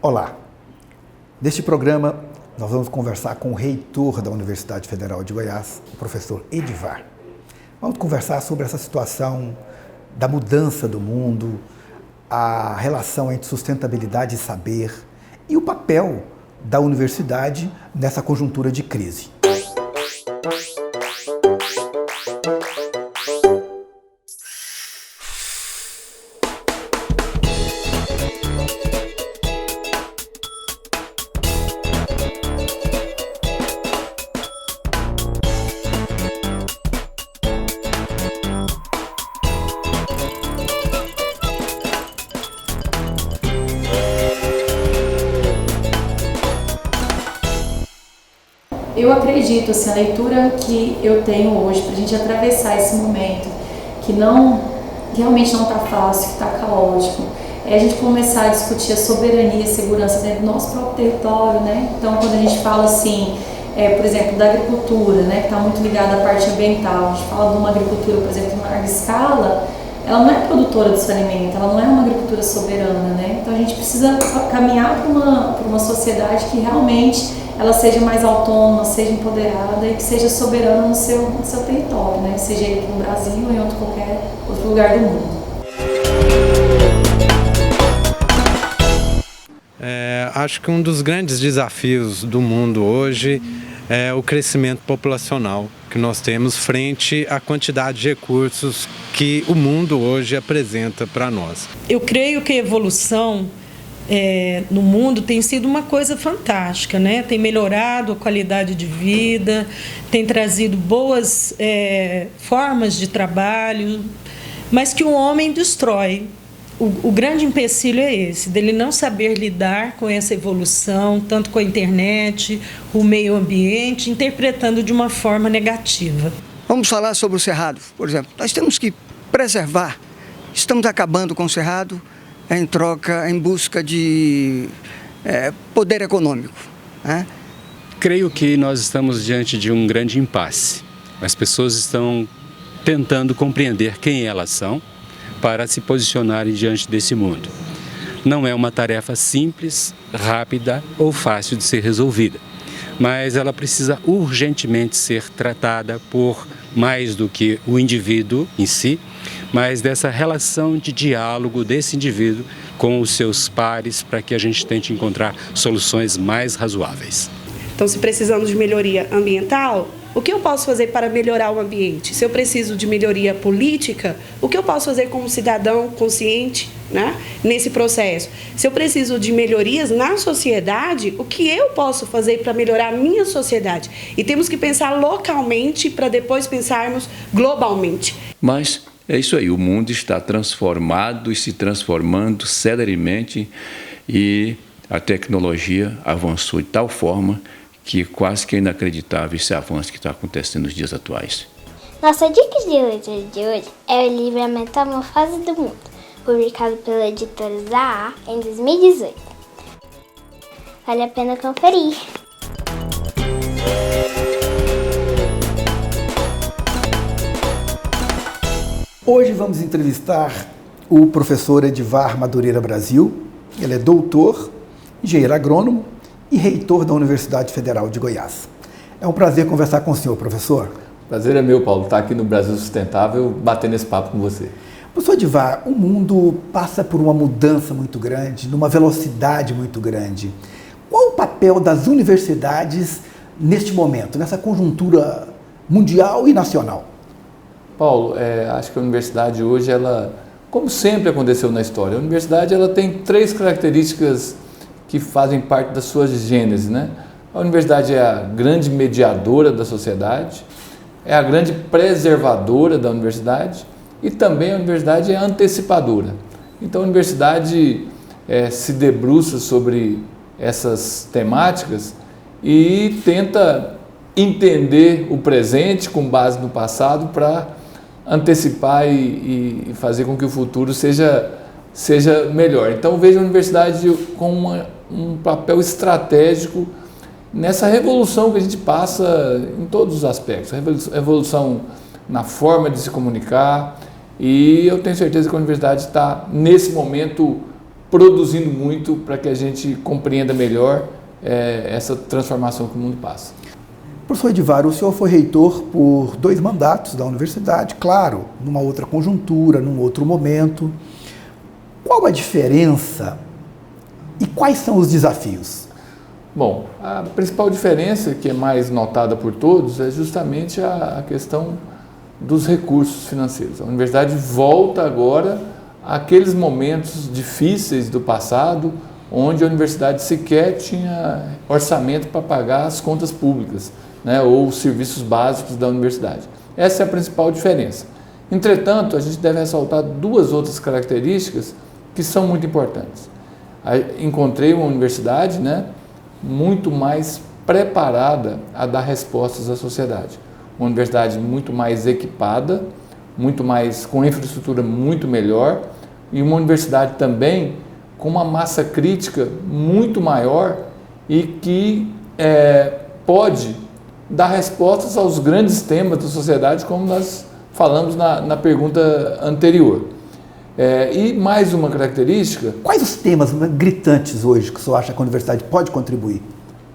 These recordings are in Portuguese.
Olá! Neste programa, nós vamos conversar com o reitor da Universidade Federal de Goiás, o professor Edivar. Vamos conversar sobre essa situação da mudança do mundo, a relação entre sustentabilidade e saber e o papel da universidade nessa conjuntura de crise. Eu acredito, assim, a leitura que eu tenho hoje para a gente atravessar esse momento que realmente não está fácil, que está caótico, é a gente começar a discutir a soberania e a segurança dentro do nosso próprio território, né? Então, quando a gente fala assim, por exemplo, da agricultura, né, que está muito ligada à parte ambiental, a gente fala de uma agricultura, por exemplo, em larga escala, ela não é produtora desse alimento, ela não é uma agricultura soberana, né? Então a gente precisa caminhar para uma sociedade que realmente ela seja mais autônoma, seja empoderada e que seja soberana no seu território, né? Seja ele aqui no Brasil ou em qualquer outro lugar do mundo. Acho que um dos grandes desafios do mundo hoje é o crescimento populacional que nós temos frente à quantidade de recursos que o mundo hoje apresenta para nós. Eu creio que a evolução no mundo tem sido uma coisa fantástica, né? Tem melhorado a qualidade de vida, tem trazido boas formas de trabalho, mas que o homem destrói. O grande empecilho é esse, dele não saber lidar com essa evolução, tanto com a internet, o meio ambiente, interpretando de uma forma negativa. Vamos falar sobre o cerrado, por exemplo. Nós temos que preservar. Estamos acabando com o cerrado em busca de poder econômico, né? Creio que nós estamos diante de um grande impasse. As pessoas estão tentando compreender quem elas são para se posicionarem diante desse mundo. Não é uma tarefa simples, rápida ou fácil de ser resolvida, mas ela precisa urgentemente ser tratada por mais do que o indivíduo em si, mas dessa relação de diálogo desse indivíduo com os seus pares para que a gente tente encontrar soluções mais razoáveis. Então, se precisamos de melhoria ambiental, o que eu posso fazer para melhorar o ambiente? Se eu preciso de melhoria política, o que eu posso fazer como cidadão consciente, né, nesse processo? Se eu preciso de melhorias na sociedade, o que eu posso fazer para melhorar a minha sociedade? E temos que pensar localmente para depois pensarmos globalmente. Mas é isso aí, o mundo está transformado e se transformando celeremente e a tecnologia avançou de tal forma que quase que é inacreditável esse avanço que está acontecendo nos dias atuais. Nossa dica de leitura de hoje é o livro A Metamorfose do Mundo, publicado pela editora Zaha em 2018. Vale a pena conferir. Hoje vamos entrevistar o professor Edivar Madureira Brasil. Ele é doutor, engenheiro agrônomo e reitor da Universidade Federal de Goiás. É um prazer conversar com o senhor, professor. Prazer é meu, Paulo, estar aqui no Brasil Sustentável, batendo esse papo com você. Professor Edivar, o mundo passa por uma mudança muito grande, numa velocidade muito grande. Qual o papel das universidades neste momento, nessa conjuntura mundial e nacional? Paulo, acho que a universidade hoje, como sempre aconteceu na história, a universidade tem três características que fazem parte da sua gênese, né? A universidade é a grande mediadora da sociedade, é a grande preservadora da universidade e também a universidade é antecipadora. Então a universidade se debruça sobre essas temáticas e tenta entender o presente com base no passado para antecipar e fazer com que o futuro seja melhor. Então vejo a universidade com um papel estratégico nessa revolução que a gente passa em todos os aspectos, a revolução na forma de se comunicar, e eu tenho certeza que a universidade está, nesse momento, produzindo muito para que a gente compreenda melhor essa transformação que o mundo passa. Professor Edivar, o senhor foi reitor por 2 mandatos da universidade, claro, numa outra conjuntura, num outro momento. Qual a diferença e quais são os desafios? Bom, a principal diferença, que é mais notada por todos, é justamente a questão dos recursos financeiros. A universidade volta agora àqueles momentos difíceis do passado, onde a universidade sequer tinha orçamento para pagar as contas públicas, né, ou os serviços básicos da universidade. Essa é a principal diferença. Entretanto, a gente deve ressaltar 2 outras características que são muito importantes. Encontrei uma universidade, né, muito mais preparada a dar respostas à sociedade. Uma universidade muito mais equipada, muito mais com infraestrutura muito melhor, e uma universidade também com uma massa crítica muito maior e que pode dar respostas aos grandes temas da sociedade, como nós falamos na pergunta anterior. E mais uma característica... Quais os temas gritantes hoje que o senhor acha que a universidade pode contribuir?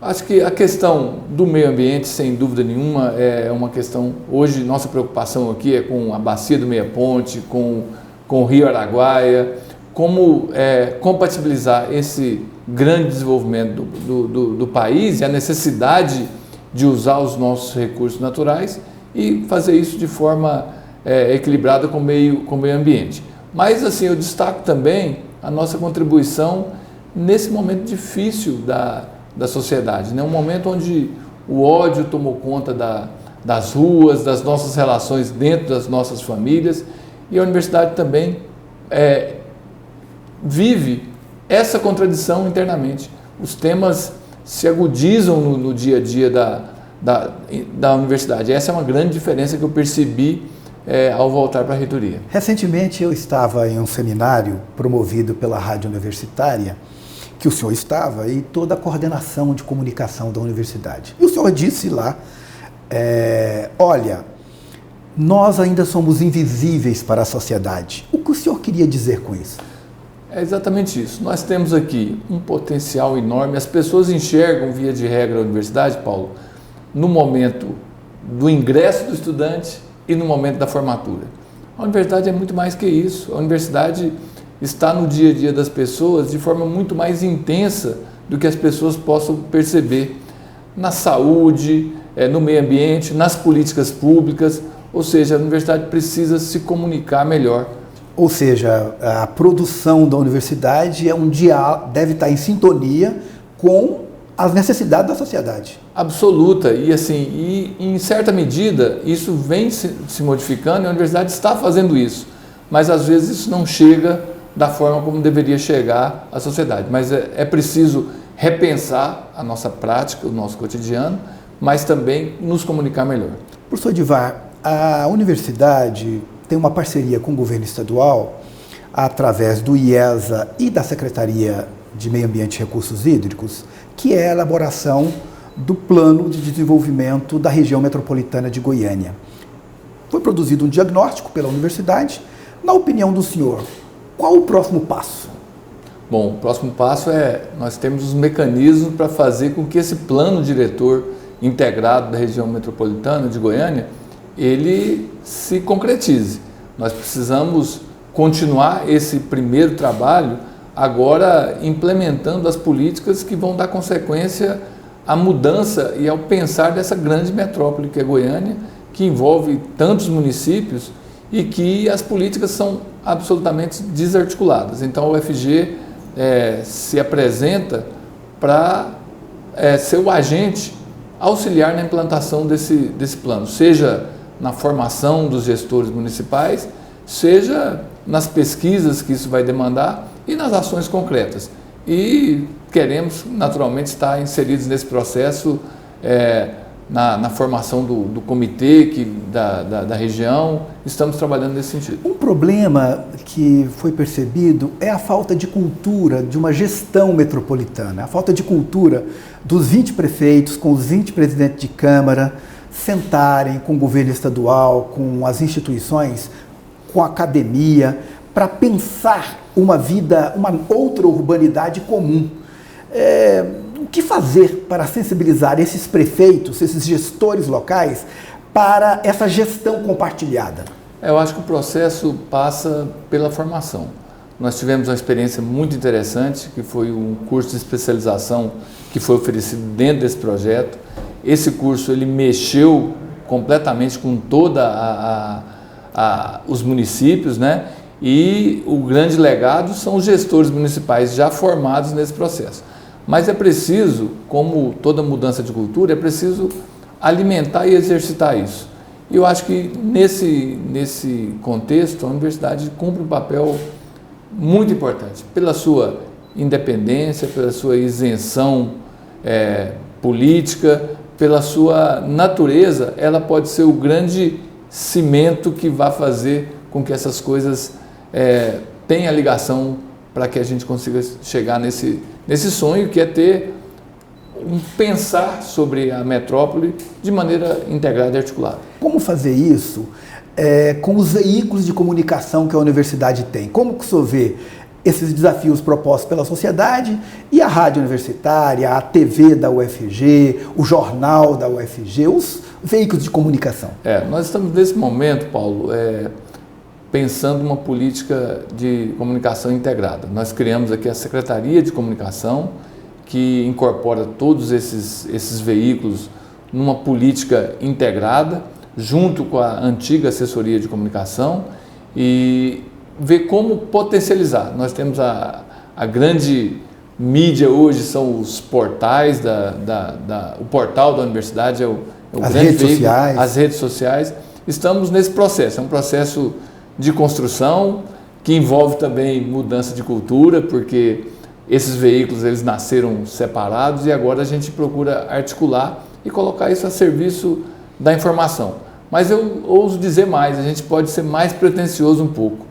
Acho que a questão do meio ambiente, sem dúvida nenhuma, é uma questão... Hoje, nossa preocupação aqui é com a bacia do Meia Ponte, com o Rio Araguaia, como compatibilizar esse grande desenvolvimento do país e a necessidade de usar os nossos recursos naturais e fazer isso de forma equilibrada com o meio ambiente. Mas, assim, eu destaco também a nossa contribuição nesse momento difícil da sociedade, né? Um momento onde o ódio tomou conta das ruas, das nossas relações dentro das nossas famílias, e a universidade também vive essa contradição internamente. Os temas se agudizam no dia a dia da universidade. Essa é uma grande diferença que eu percebi ao voltar para a reitoria. Recentemente eu estava em um seminário promovido pela Rádio Universitária, que o senhor estava, e toda a coordenação de comunicação da universidade. E o senhor disse lá, olha, nós ainda somos invisíveis para a sociedade. O que o senhor queria dizer com isso? É exatamente isso. Nós temos aqui um potencial enorme. As pessoas enxergam, via de regra, a universidade, Paulo, no momento do ingresso do estudante e no momento da formatura. A universidade é muito mais que isso. A universidade está no dia a dia das pessoas de forma muito mais intensa do que as pessoas possam perceber. Na saúde, no meio ambiente, nas políticas públicas, ou seja, a universidade precisa se comunicar melhor. Ou seja, a produção da universidade deve estar em sintonia com as necessidades da sociedade. Absoluta, e em certa medida isso vem se modificando e a universidade está fazendo isso, mas às vezes isso não chega da forma como deveria chegar à sociedade. Mas é preciso repensar a nossa prática, o nosso cotidiano, mas também nos comunicar melhor. Professor Edivar, a universidade tem uma parceria com o governo estadual, através do IESA e da Secretaria de Meio Ambiente e Recursos Hídricos, que é a elaboração do Plano de Desenvolvimento da Região Metropolitana de Goiânia. Foi produzido um diagnóstico pela universidade. Na opinião do senhor, qual o próximo passo? Bom, o próximo passo nós temos os mecanismos para fazer com que esse plano diretor integrado da região metropolitana de Goiânia, ele se concretize. Nós precisamos continuar esse primeiro trabalho agora implementando as políticas que vão dar consequência à mudança e ao pensar dessa grande metrópole que é Goiânia, que envolve tantos municípios e que as políticas são absolutamente desarticuladas. Então a UFG se apresenta para ser o agente auxiliar na implantação desse plano, seja na formação dos gestores municipais, seja nas pesquisas que isso vai demandar e nas ações concretas. E queremos, naturalmente, estar inseridos nesse processo na formação do comitê da região. Estamos trabalhando nesse sentido. Um problema que foi percebido é a falta de cultura de uma gestão metropolitana, a falta de cultura dos 20 prefeitos, com os 20 presidentes de Câmara, sentarem com o governo estadual, com as instituições, com a academia, para pensar uma vida, uma outra urbanidade comum. O que fazer para sensibilizar esses prefeitos, esses gestores locais, para essa gestão compartilhada? Eu acho que o processo passa pela formação. Nós tivemos uma experiência muito interessante, que foi um curso de especialização que foi oferecido dentro desse projeto. Esse curso ele mexeu completamente com toda os municípios, né? E o grande legado são os gestores municipais já formados nesse processo. Mas é preciso, como toda mudança de cultura, é preciso alimentar e exercitar isso. E eu acho que nesse contexto a universidade cumpre um papel muito importante, pela sua independência, pela sua isenção política, pela sua natureza, ela pode ser o grande cimento que vai fazer com que essas coisas tenham ligação para que a gente consiga chegar nesse sonho, que é ter pensar sobre a metrópole de maneira integrada e articulada. Como fazer isso com os veículos de comunicação que a universidade tem? Como que o senhor vê esses desafios propostos pela sociedade e a rádio universitária, a TV da UFG, o jornal da UFG, os veículos de comunicação? Nós estamos nesse momento, Paulo, pensando uma política de comunicação integrada. Nós criamos aqui a Secretaria de Comunicação, que incorpora todos esses veículos numa política integrada, junto com a antiga assessoria de comunicação, e ver como potencializar. Nós temos a grande mídia hoje, são os portais, o portal da universidade é o as grande redes veículo, sociais. as redes sociais. Estamos nesse processo, é um processo de construção que envolve também mudança de cultura, porque esses veículos eles nasceram separados e agora a gente procura articular e colocar isso a serviço da informação. Mas eu ouso dizer mais, a gente pode ser mais pretensioso um pouco.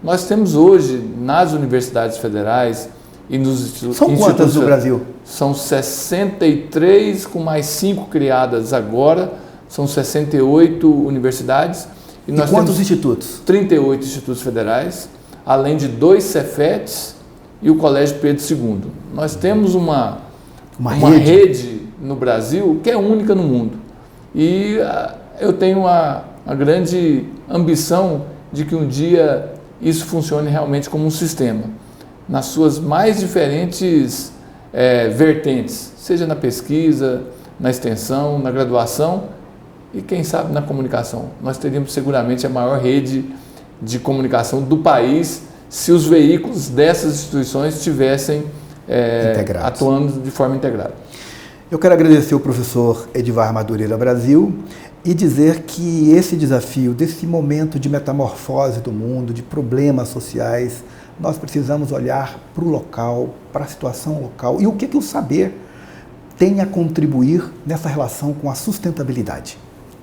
Nós temos hoje nas universidades federais e nos institutos... São quantas no Brasil? São 63, com mais 5 criadas agora, são 68 universidades. E nós quantos institutos? 38 institutos federais, além de 2 Cefetes e o Colégio Pedro II. Nós temos uma rede no Brasil que é única no mundo. E eu tenho uma grande ambição de que um dia isso funcione realmente como um sistema, nas suas mais diferentes vertentes, seja na pesquisa, na extensão, na graduação e, quem sabe, na comunicação. Nós teríamos seguramente a maior rede de comunicação do país se os veículos dessas instituições estivessem atuando de forma integrada. Eu quero agradecer ao professor Edivar Madureira Brasil e dizer que esse desafio, desse momento de metamorfose do mundo, de problemas sociais, nós precisamos olhar para o local, para a situação local e o que o saber tem a contribuir nessa relação com a sustentabilidade.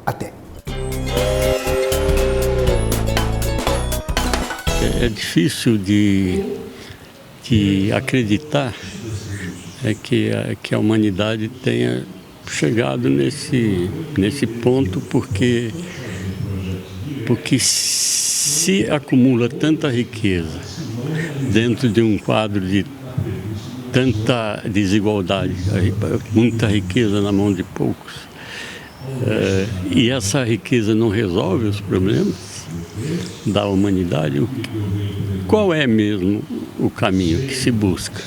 Até! É difícil de acreditar que a humanidade tenha chegado nesse ponto, porque se acumula tanta riqueza dentro de um quadro de tanta desigualdade, muita riqueza na mão de poucos, e essa riqueza não resolve os problemas da humanidade, qual é mesmo o caminho que se busca?